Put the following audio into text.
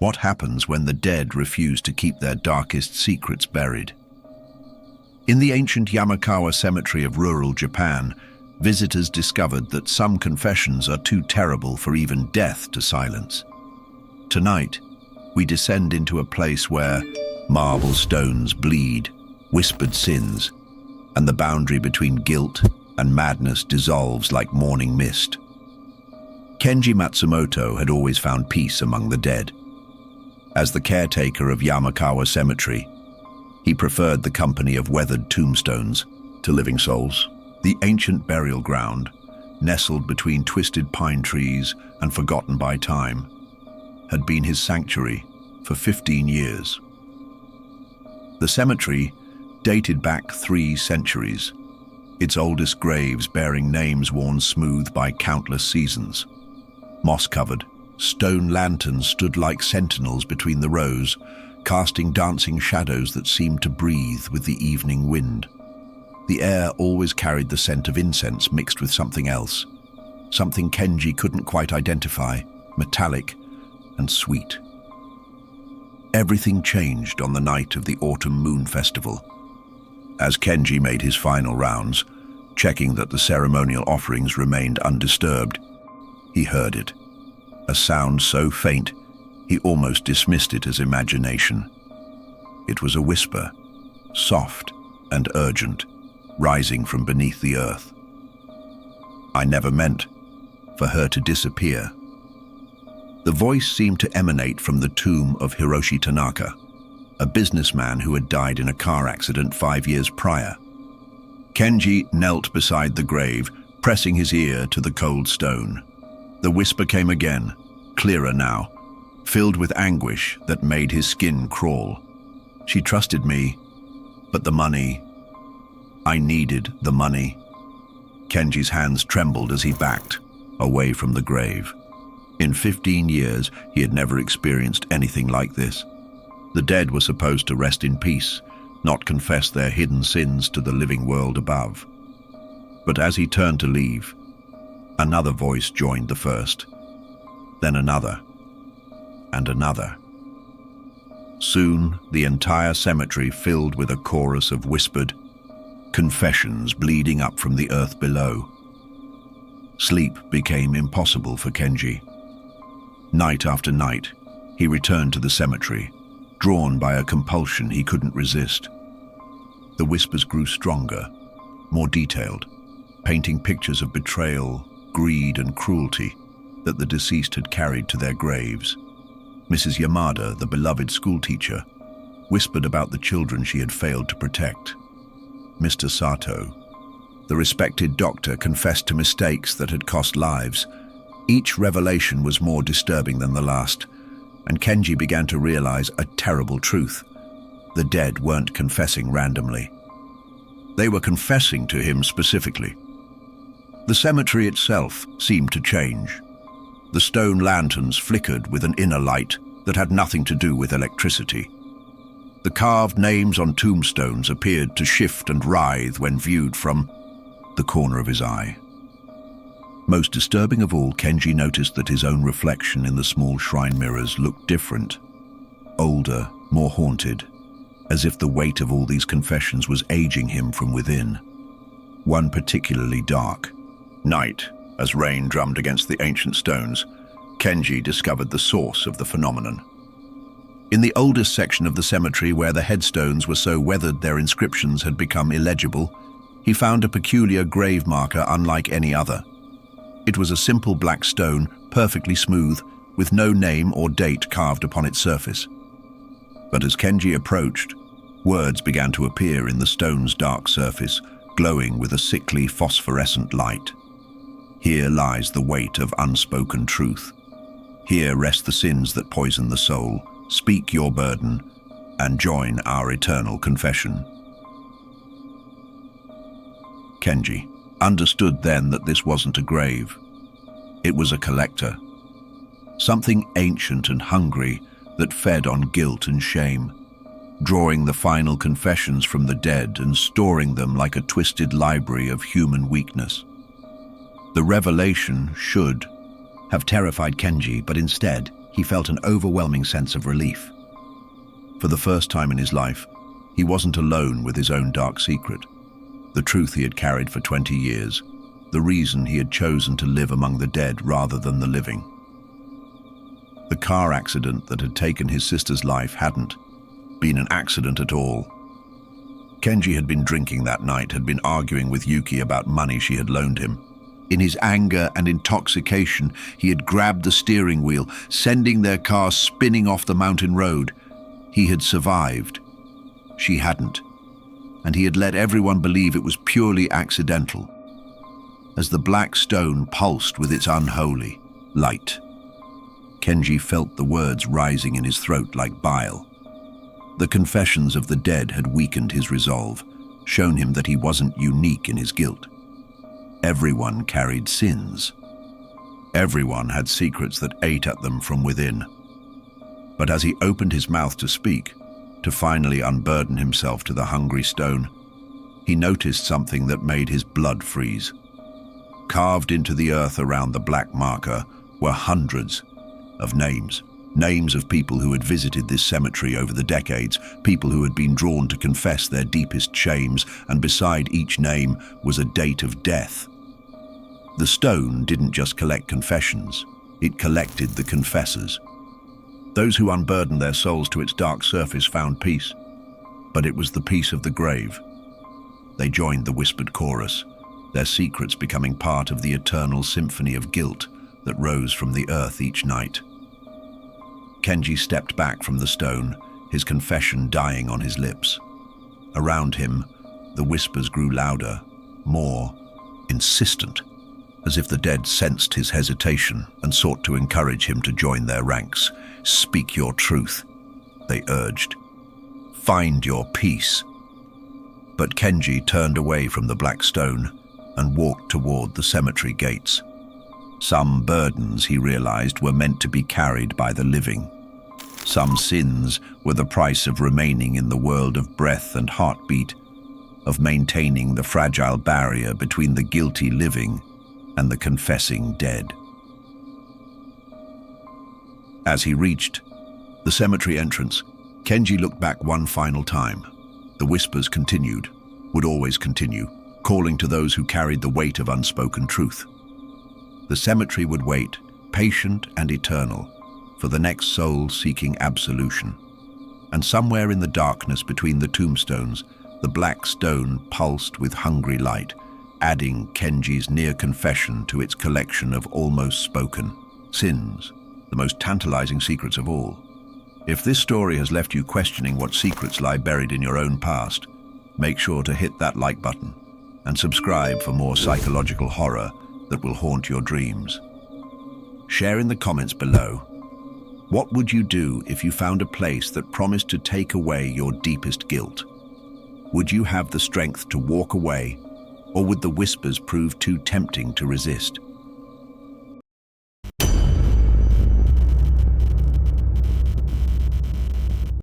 What happens when the dead refuse to keep their darkest secrets buried? In the ancient Yamakawa cemetery of rural Japan, visitors discovered that some confessions are too terrible for even death to silence. Tonight, we descend into a place where marble stones bleed, whispered sins, and the boundary between guilt and madness dissolves like morning mist. Kenji Matsumoto had always found peace among the dead. As the caretaker of Yamakawa Cemetery, he preferred the company of weathered tombstones to living souls. The ancient burial ground, nestled between twisted pine trees and forgotten by time, had been his sanctuary for 15 years. The cemetery dated back 3 centuries, its oldest graves bearing names worn smooth by countless seasons. Moss-covered, stone lanterns stood like sentinels between the rows, casting dancing shadows that seemed to breathe with the evening wind. The air always carried the scent of incense mixed with something else, something Kenji couldn't quite identify, metallic and sweet. Everything changed on the night of the Autumn Moon Festival. As Kenji made his final rounds, checking that the ceremonial offerings remained undisturbed, he heard it. A sound so faint, he almost dismissed it as imagination. It was a whisper, soft and urgent, rising from beneath the earth. I never meant for her to disappear. The voice seemed to emanate from the tomb of Hiroshi Tanaka, a businessman who had died in a car accident 5 years prior. Kenji knelt beside the grave, pressing his ear to the cold stone. The whisper came again, clearer now, filled with anguish that made his skin crawl. She trusted me, but the money... I needed the money. Kenji's hands trembled as he backed, away from the grave. In 15 years, he had never experienced anything like this. The dead were supposed to rest in peace, not confess their hidden sins to the living world above. But as he turned to leave, another voice joined the first, then another, and another. Soon, the entire cemetery filled with a chorus of whispered confessions bleeding up from the earth below. Sleep became impossible for Kenji. Night after night, he returned to the cemetery, drawn by a compulsion he couldn't resist. The whispers grew stronger, more detailed, painting pictures of betrayal, greed, and cruelty that the deceased had carried to their graves. Mrs. Yamada, the beloved schoolteacher, whispered about the children she had failed to protect. Mr. Sato, the respected doctor, confessed to mistakes that had cost lives. Each revelation was more disturbing than the last, and Kenji began to realize a terrible truth. The dead weren't confessing randomly. They were confessing to him specifically. The cemetery itself seemed to change. The stone lanterns flickered with an inner light that had nothing to do with electricity. The carved names on tombstones appeared to shift and writhe when viewed from the corner of his eye. Most disturbing of all, Kenji noticed that his own reflection in the small shrine mirrors looked different, older, more haunted, as if the weight of all these confessions was aging him from within. One particularly dark night, as rain drummed against the ancient stones, Kenji discovered the source of the phenomenon. In the oldest section of the cemetery, where the headstones were so weathered their inscriptions had become illegible, he found a peculiar grave marker unlike any other. It was a simple black stone, perfectly smooth, with no name or date carved upon its surface. But as Kenji approached, words began to appear in the stone's dark surface, glowing with a sickly phosphorescent light. Here lies the weight of unspoken truth. Here rest the sins that poison the soul. Speak your burden and join our eternal confession. Kenji understood then that this wasn't a grave. It was a collector. Something ancient and hungry that fed on guilt and shame, drawing the final confessions from the dead and storing them like a twisted library of human weakness. The revelation should have terrified Kenji, but instead, he felt an overwhelming sense of relief. For the first time in his life, he wasn't alone with his own dark secret, the truth he had carried for 20 years, the reason he had chosen to live among the dead rather than the living. The car accident that had taken his sister's life hadn't been an accident at all. Kenji had been drinking that night, had been arguing with Yuki about money she had loaned him. In his anger and intoxication, he had grabbed the steering wheel, sending their car spinning off the mountain road. He had survived. She hadn't. And he had let everyone believe it was purely accidental. As the black stone pulsed with its unholy light, Kenji felt the words rising in his throat like bile. The confessions of the dead had weakened his resolve, shown him that he wasn't unique in his guilt. Everyone carried sins. Everyone had secrets that ate at them from within. But as he opened his mouth to speak, to finally unburden himself to the hungry stone, he noticed something that made his blood freeze. Carved into the earth around the black marker were hundreds of names. Names of people who had visited this cemetery over the decades, people who had been drawn to confess their deepest shames, and beside each name was a date of death. The stone didn't just collect confessions, it collected the confessors. Those who unburdened their souls to its dark surface found peace, but it was the peace of the grave. They joined the whispered chorus, their secrets becoming part of the eternal symphony of guilt that rose from the earth each night. Kenji stepped back from the stone, his confession dying on his lips. Around him, the whispers grew louder, more insistent, as if the dead sensed his hesitation and sought to encourage him to join their ranks. "Speak your truth," they urged. "Find your peace." But Kenji turned away from the black stone and walked toward the cemetery gates. Some burdens, he realized, were meant to be carried by the living. Some sins were the price of remaining in the world of breath and heartbeat, of maintaining the fragile barrier between the guilty living and the confessing dead. As he reached the cemetery entrance, Kenji looked back one final time. The whispers continued, would always continue, calling to those who carried the weight of unspoken truth. The cemetery would wait, patient and eternal, for the next soul seeking absolution. And somewhere in the darkness between the tombstones, the black stone pulsed with hungry light, adding Kenji's near confession to its collection of almost spoken sins, the most tantalizing secrets of all. If this story has left you questioning what secrets lie buried in your own past, make sure to hit that like button and subscribe for more psychological horror that will haunt your dreams. Share in the comments below. What would you do if you found a place that promised to take away your deepest guilt? Would you have the strength to walk away, or would the whispers prove too tempting to resist?